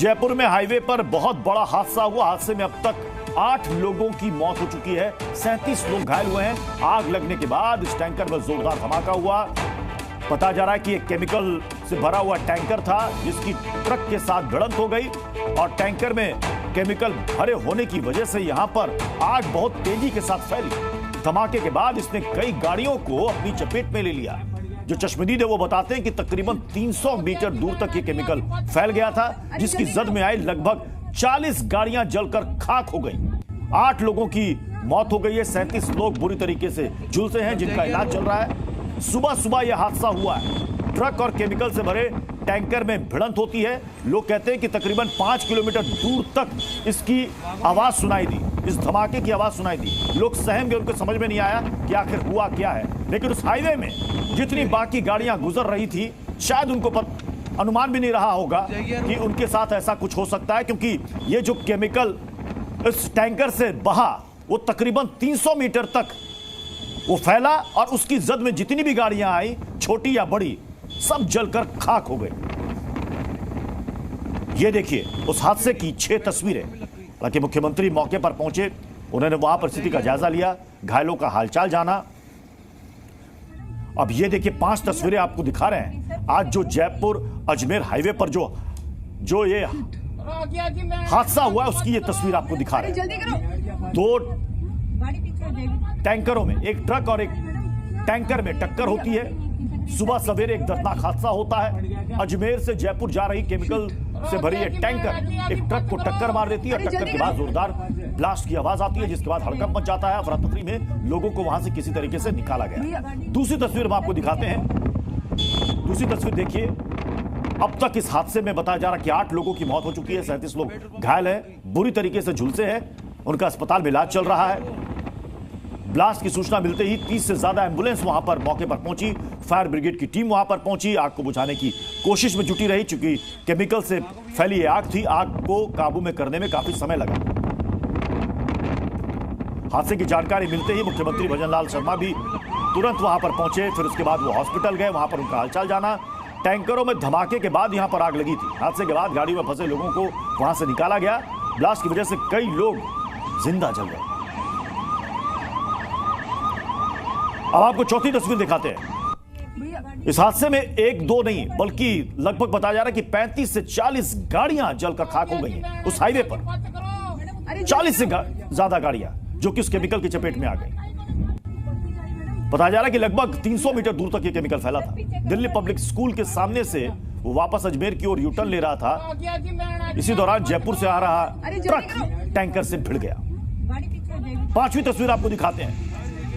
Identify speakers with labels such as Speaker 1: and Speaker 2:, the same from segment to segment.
Speaker 1: जयपुर में हाईवे पर बहुत बड़ा हादसा हुआ। हादसे में अब तक 8 लोगों की मौत हो चुकी है, 37 लोग घायल हुए हैं। आग लगने के बाद इस टैंकर में जोरदार धमाका हुआ। पता जा रहा है कि एक केमिकल से भरा हुआ टैंकर था जिसकी ट्रक के साथ भिड़ंत हो गई और टैंकर में केमिकल भरे होने की वजह से यहां पर आग बहुत तेजी के साथ फैली। धमाके के बाद इसने कई गाड़ियों को अपनी चपेट में ले लिया। जो चश्मदीद है वो बताते हैं कि तकरीबन 300 मीटर दूर तक ये केमिकल फैल गया था, जिसकी जद में आई लगभग 40 गाड़ियां जलकर खाक हो गई। 8 लोगों की मौत हो गई है, 37 लोग बुरी तरीके से झुलसे हैं जिनका इलाज चल रहा है। सुबह सुबह यह हादसा हुआ है। ट्रक और केमिकल से भरे टैंकर में भिड़ंत होती है। लोग कहते हैं कि तकरीबन 5 किलोमीटर दूर तक इसकी आवाज सुनाई दी, इस धमाके की आवाज सुनाई दी। लोग सहम गए, उनको समझ में नहीं आया कि आखिर हुआ क्या है। लेकिन उस हाईवे में जितनी बाकी गाड़ियां गुजर रही थी, शायद उनको अनुमान भी नहीं रहा होगा कि उनके साथ ऐसा कुछ हो सकता है, क्योंकि ये जो केमिकल इस टैंकर से बहा वो तकरीबन 300 मीटर तक वो फैला और उसकी जद में जितनी भी गाड़ियां आई, छोटी या बड़ी, सब जलकर खाक हो गए। ये देखिए उस हादसे की 6 तस्वीरें। हालांकि मुख्यमंत्री मौके पर पहुंचे, उन्होंने वहां परिस्थिति का जायजा लिया, घायलों का हालचाल जाना। अब ये देखिए 5 तस्वीरें आपको दिखा रहे हैं। आज जो जयपुर अजमेर हाईवे पर जो ये हादसा हुआ है उसकी ये तस्वीर आपको दिखा रहे हैं। 2 टैंकरों में, एक ट्रक और एक टैंकर में टक्कर होती है। सुबह सवेरे एक दर्दनाक हादसा होता है। अजमेर से जयपुर जा रही केमिकल से भरी एक टैंकर एक ट्रक को टक्कर मार देती है। टक्कर के बाद जोरदार ब्लास्ट की आवाज आती है, जिसके बाद हड़कंप मच जाता है। अफरा तफरी में लोगों को वहां से किसी तरीके से निकाला गया। दूसरी तस्वीर हम आपको दिखाते हैं। दूसरी तस्वीर देखिए। अब तक इस हादसे में बताया जा रहा है कि 8 लोगों की मौत हो चुकी है, 37 लोग घायल हैं, बुरी तरीके से झुलसे हैं, उनका अस्पताल में इलाज चल रहा है। ब्लास्ट की सूचना मिलते ही 30 से ज्यादा एम्बुलेंस वहां पर मौके पर पहुंची। फायर ब्रिगेड की टीम वहां पर पहुंची, आग को बुझाने की कोशिश में जुटी रही। चूंकि केमिकल से फैली आग थी, आग को काबू में करने में काफी समय लगा। हादसे की जानकारी मिलते ही मुख्यमंत्री भजनलाल शर्मा भी तुरंत वहां पर पहुंचे। फिर उसके बाद वो हॉस्पिटल गए, वहां पर उनका हालचाल जाना। टैंकरों में धमाके के बाद यहां पर आग लगी थी। हादसे के बाद गाड़ी में फंसे लोगों को वहां से निकाला गया। ब्लास्ट की वजह से कई लोग जिंदा जल गए। अब आपको चौथी तस्वीर दिखाते हैं। इस हादसे में 1-2 नहीं बल्कि लगभग बताया जा रहा है कि 35 से 40 गाड़ियां जलकर खाक हो गई हैं उस हाईवे पर। 40 से ज्यादा गाड़ियां जो कि उस केमिकल की चपेट में आ गई। बताया जा रहा है कि लगभग 300 मीटर दूर तक यह केमिकल फैला था। दिल्ली पब्लिक स्कूल के सामने से वो वापस अजमेर की ओर यूटर्न ले रहा था। इसी दौरान जयपुर से आ रहा ट्रक टैंकर से भिड़ गया। 5वीं तस्वीर आपको दिखाते हैं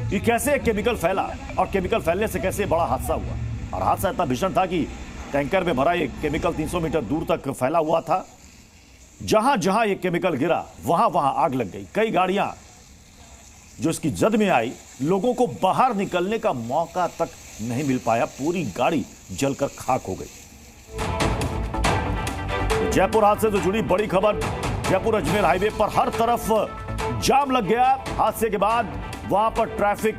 Speaker 1: कि कैसे केमिकल फैला और केमिकल फैलने से कैसे बड़ा हादसा हुआ। और हादसा इतना भीषण था कि टैंकर में भरा ये केमिकल 300 मीटर दूर तक फैला हुआ था। जहां जहां ये केमिकल गिरा वहां वहां आग लग गई। कई गाड़ियां जो इसकी जद में आई, लोगों को बाहर निकलने का मौका तक नहीं मिल पाया, पूरी गाड़ी जलकर खाक हो गई। जयपुर हादसे से जुड़ी बड़ी खबर। जयपुर अजमेर हाईवे पर हर तरफ जाम लग गया। हादसे के बाद वहां पर ट्रैफिक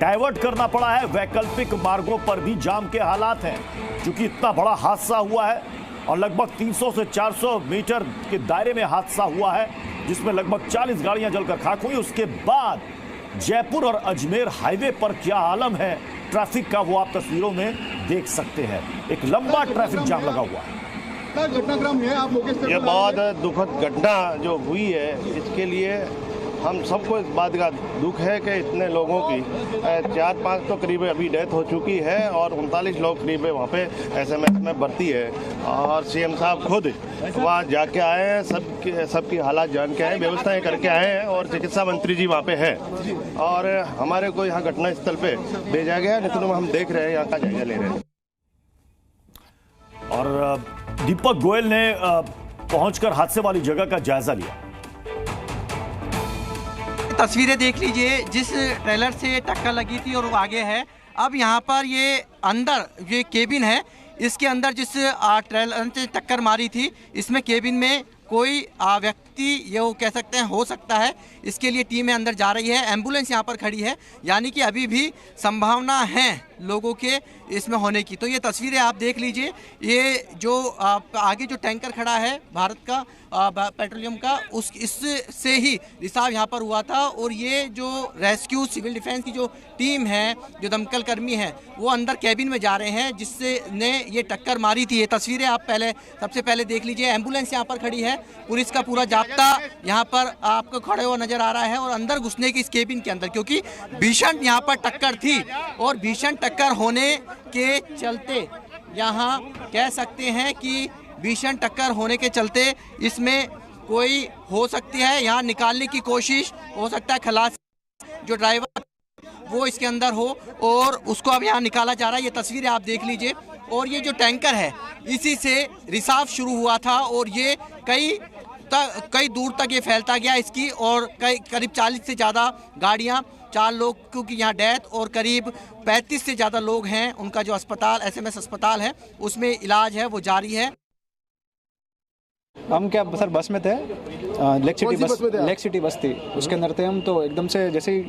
Speaker 1: डाइवर्ट करना पड़ा है। वैकल्पिक मार्गों पर भी जाम के हालात हैं, क्योंकि इतना बड़ा हादसा हुआ है और लगभग 300 से 400 मीटर के दायरे में हादसा हुआ है, जिसमें लगभग 40 गाड़ियां जलकर खाक हुई। उसके बाद जयपुर और अजमेर हाईवे पर क्या आलम है ट्रैफिक का, वो आप तस्वीरों में देख सकते हैं। एक लंबा ट्रैफिक जाम लगा हुआ है।
Speaker 2: घटनाक्रम है, आप
Speaker 3: ये बहुत दुखद घटना जो हुई है, इसके लिए हम सबको इस बात का दुख है कि इतने लोगों की 4-5 तो करीब अभी डेथ हो चुकी है और 39 लोग करीब वहाँ पे SMS में भर्ती है। और CM साहब खुद वहाँ जाके आए हैं, सबकी हालात जान के आए, व्यवस्थाएं करके आए हैं और चिकित्सा मंत्री जी वहाँ पे हैं और हमारे को यहाँ घटनास्थल पे भेजा गया। नितिन हम देख रहे हैं, यहाँ का जायजा ले रहे हैं।
Speaker 1: और दीपक गोयल ने पहुंचकर हादसे वाली जगह का जायजा लिया।
Speaker 4: तस्वीरें देख लीजिए, जिस ट्रेलर से टक्कर लगी थी और वो आगे है। अब यहाँ पर ये अंदर ये केबिन है, इसके अंदर जिस ट्रेलर से टक्कर मारी थी, इसमें केबिन में कोई व्यक्ति ये वो कह सकते हैं हो सकता है। इसके लिए टीमें अंदर जा रही है, एम्बुलेंस यहाँ पर खड़ी है, यानी कि अभी भी संभावना है लोगों के इसमें होने की। तो ये तस्वीरें आप देख लीजिए, ये जो आगे जो टैंकर खड़ा है भारत का पेट्रोलियम का, इससे ही रिसाव यहाँ पर हुआ था। और ये जो रेस्क्यू सिविल डिफेंस की जो टीम है, जो दमकल कर्मी हैं, वो अंदर कैबिन में जा रहे हैं जिससे ने ये टक्कर मारी थी। ये तस्वीरें आप सबसे पहले देख लीजिए। एम्बुलेंस यहाँ पर खड़ी है, पुलिस का पूरा जाब्ता यहाँ पर आपको खड़े हुआ नजर आ रहा है और अंदर घुसने की इस केबिन के अंदर, क्योंकि भीषण यहाँ पर टक्कर थी। और भीषण टक्कर होने के चलते यहाँ कह सकते हैं कि भीषण टक्कर होने के चलते इसमें कोई हो सकती है यहाँ निकालने की कोशिश, हो सकता है खलासी जो ड्राइवर वो इसके अंदर हो और उसको अब यहाँ निकाला जा रहा है। ये तस्वीरें आप देख लीजिए। और ये जो टैंकर है इसी से रिसाव शुरू हुआ था और ये कई दूर तक ये फैलता गया इसकी, और करीब 40 से ज़्यादा गाड़ियाँ, 4 लोग की यहाँ डेथ और करीब 35 से ज़्यादा लोग हैं, उनका जो अस्पताल SMS अस्पताल है उसमें इलाज है वो जारी है।
Speaker 2: हम क्या सर बस में थे, लेक सिटी बस थी, उसके अंदर थे हम। तो एकदम से जैसे ही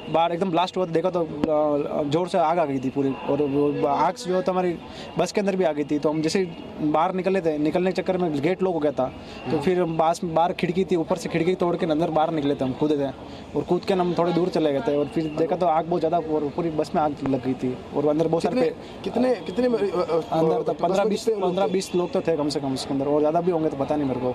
Speaker 2: बाहर एकदम ब्लास्ट हुआ तो देखा तो जोर से आग आ गई थी पूरी, और वो आग जो तो हमारी बस के अंदर भी आ गई थी। तो हम जैसे ही बाहर निकले थे, निकलने के चक्कर में गेट लॉक हो गया था। तो फिर बाहर खिड़की थी, ऊपर से खिड़की तोड़ के अंदर बाहर निकले थे, हम कूदे थे और कूद के हम थोड़े दूर चले गए थे। और फिर देखा तो आग बहुत ज़्यादा और पूरी बस में आग लग गई थी। और अंदर बहुत सारे
Speaker 3: कितने
Speaker 2: अंदर तो 15-20 लोग तो थे कम से कम उसके अंदर, और ज़्यादा भी होंगे तो पता नहीं मेरे को।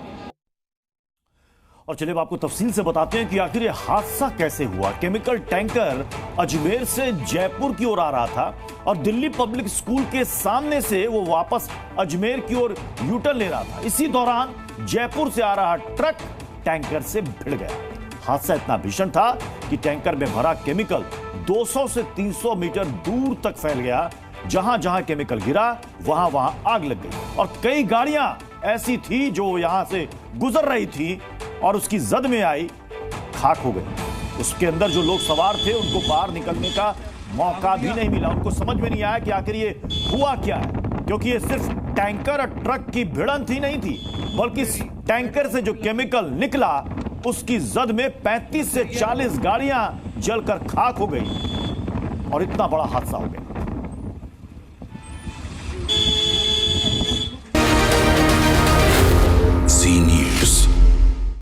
Speaker 1: और चलिए अब आपको तफसील से बताते हैं कि आखिर ये हादसा कैसे हुआ। केमिकल टैंकर अजमेर से जयपुर की ओर आ रहा था और दिल्ली पब्लिक स्कूल के सामने से वो वापस अजमेर की ओर यूटर्न ले रहा था। इसी दौरान जयपुर से आ रहा ट्रक टैंकर से भिड़ गया। हादसा इतना भीषण था कि टैंकर में भरा केमिकल 200 से 300 मीटर दूर तक फैल गया। जहां जहां केमिकल गिरा वहां वहां आग लग गई और कई गाड़ियां ऐसी थी जो यहां से गुजर रही थी और उसकी जद में आई, खाक हो गई। उसके अंदर जो लोग सवार थे उनको बाहर निकलने का मौका भी नहीं मिला। उनको समझ में नहीं आया कि आखिर ये हुआ क्या है, क्योंकि ये सिर्फ टैंकर और ट्रक की भिड़ंत ही नहीं थी, बल्कि इस टैंकर से जो केमिकल निकला उसकी जद में 35 से 40 गाड़ियां जलकर खाक हो गई और इतना बड़ा हादसा हो गया।
Speaker 5: सी